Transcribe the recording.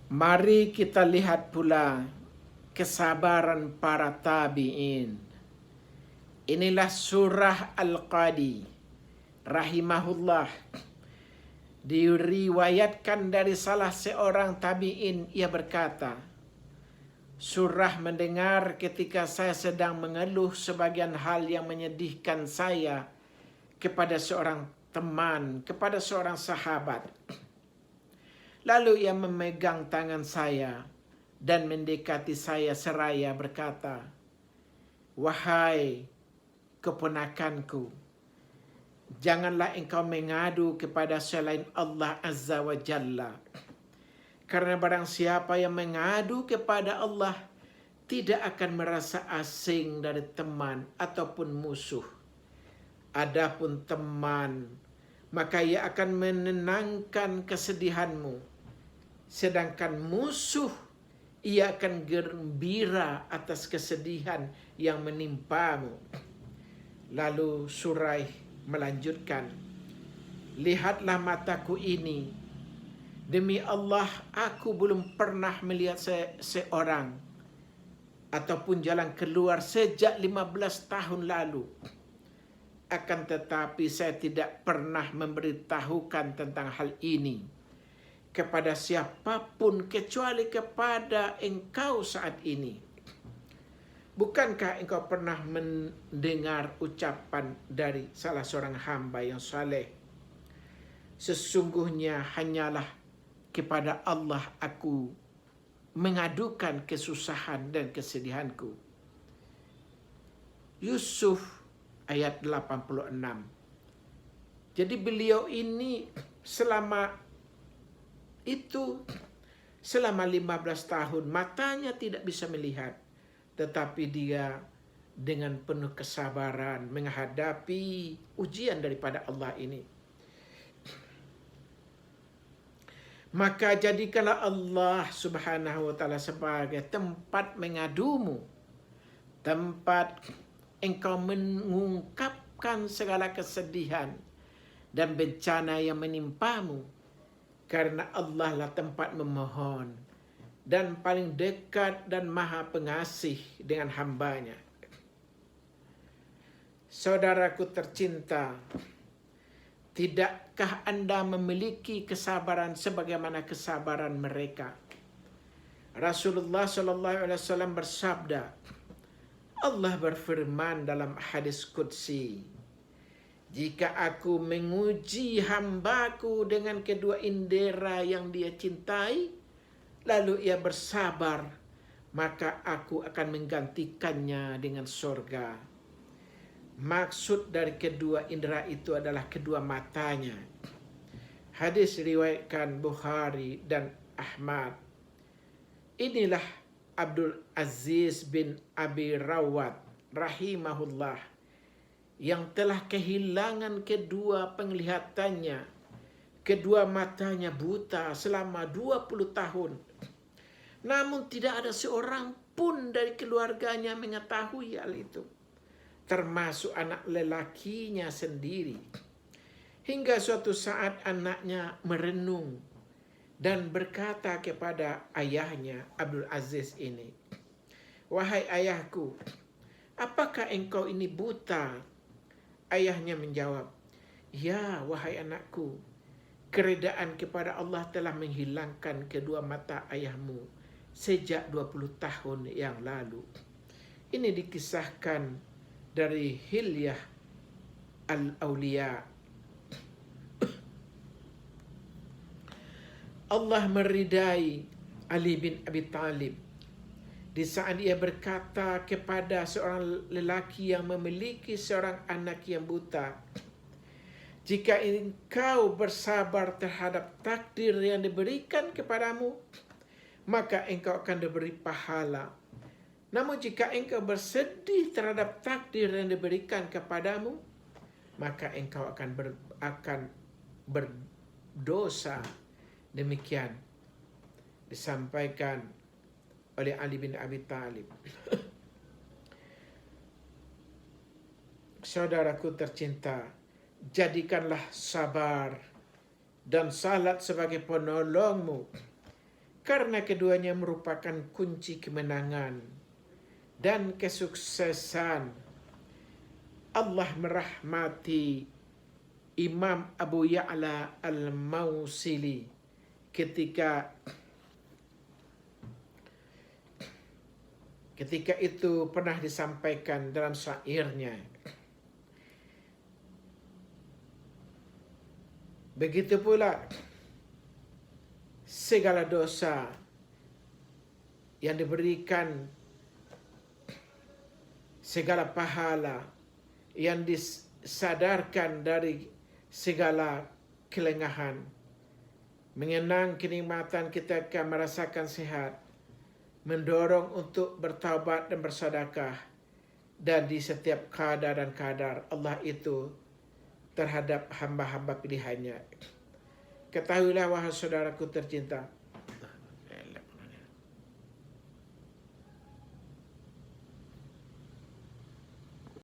Mari kita lihat pula kesabaran para tabi'in. Inilah surah Al-Qadi rahimahullah. Diriwayatkan dari salah seorang tabi'in, ia berkata, surah mendengar ketika saya sedang mengeluh sebagian hal yang menyedihkan saya kepada seorang teman, kepada seorang sahabat. Lalu ia memegang tangan saya dan mendekati saya seraya berkata, "Wahai keponakanku, janganlah engkau mengadu kepada selain Allah Azza wa Jalla. Karena barang siapa yang mengadu kepada Allah tidak akan merasa asing dari teman ataupun musuh. Adapun teman, maka ia akan menenangkan kesedihanmu. Sedangkan musuh, ia akan gembira atas kesedihan yang menimpamu." Lalu Suraih melanjutkan, "Lihatlah mataku ini. Demi Allah, aku belum pernah melihat seorang ataupun jalan keluar sejak 15 tahun lalu. Akan tetapi saya tidak pernah memberitahukan tentang hal ini kepada siapapun kecuali kepada engkau saat ini. Bukankah engkau pernah mendengar ucapan dari salah seorang hamba yang saleh? Sesungguhnya hanyalah kepada Allah aku mengadukan kesusahan dan kesedihanku." Yusuf ayat 86. Jadi beliau ini selama 15 tahun matanya tidak bisa melihat, tetapi dia dengan penuh kesabaran menghadapi ujian daripada Allah ini. Maka jadikanlah Allah Subhanahu wa ta'ala sebagai tempat mengadumu, tempat engkau mengungkapkan segala kesedihan dan bencana yang menimpamu, karena Allah lah tempat memohon dan paling dekat dan maha pengasih dengan hambanya. Saudaraku tercinta, tidakkah Anda memiliki kesabaran sebagaimana kesabaran mereka? Rasulullah SAW bersabda, Allah berfirman dalam hadis qudsi, "Jika aku menguji hambaku dengan kedua indera yang dia cintai, lalu ia bersabar, maka aku akan menggantikannya dengan surga." Maksud dari kedua indera itu adalah kedua matanya. Hadis riwayatkan Bukhari dan Ahmad. Inilah Abdul Aziz bin Abi Rawat rahimahullah yang telah kehilangan kedua penglihatannya. Kedua matanya buta selama 20 tahun. Namun tidak ada seorang pun dari keluarganya mengetahui hal itu, termasuk anak lelakinya sendiri. Hingga suatu saat anaknya merenung dan berkata kepada ayahnya Abdul Aziz ini, "Wahai ayahku, apakah engkau ini buta?" Ayahnya menjawab, "Ya, wahai anakku, keredaan kepada Allah telah menghilangkan kedua mata ayahmu sejak 20 tahun yang lalu." Ini dikisahkan dari Hilyah Al-Awliya. Allah meridai Ali bin Abi Talib di saat ia berkata kepada seorang lelaki yang memiliki seorang anak yang buta, "Jika engkau bersabar terhadap takdir yang diberikan kepadamu, maka engkau akan diberi pahala. Namun jika engkau bersedih terhadap takdir yang diberikan kepadamu, maka engkau akan berdosa." Demikian disampaikan oleh Ali bin Abi Talib. Saudaraku tercinta, jadikanlah sabar dan salat sebagai penolongmu, karena keduanya merupakan kunci kemenangan dan kesuksesan. Allah merahmati Imam Abu Ya'la Al-Mausili ketika itu pernah disampaikan dalam syairnya. Begitu pula segala dosa yang diberikan, segala pahala yang disadarkan dari segala kelengahan, mengenang kenikmatan kita akan merasakan sehat, mendorong untuk bertaubat dan bersedekah, dan di setiap kadar dan kadar Allah itu terhadap hamba-hamba pilihannya. Ketahuilah wahai saudaraku tercinta,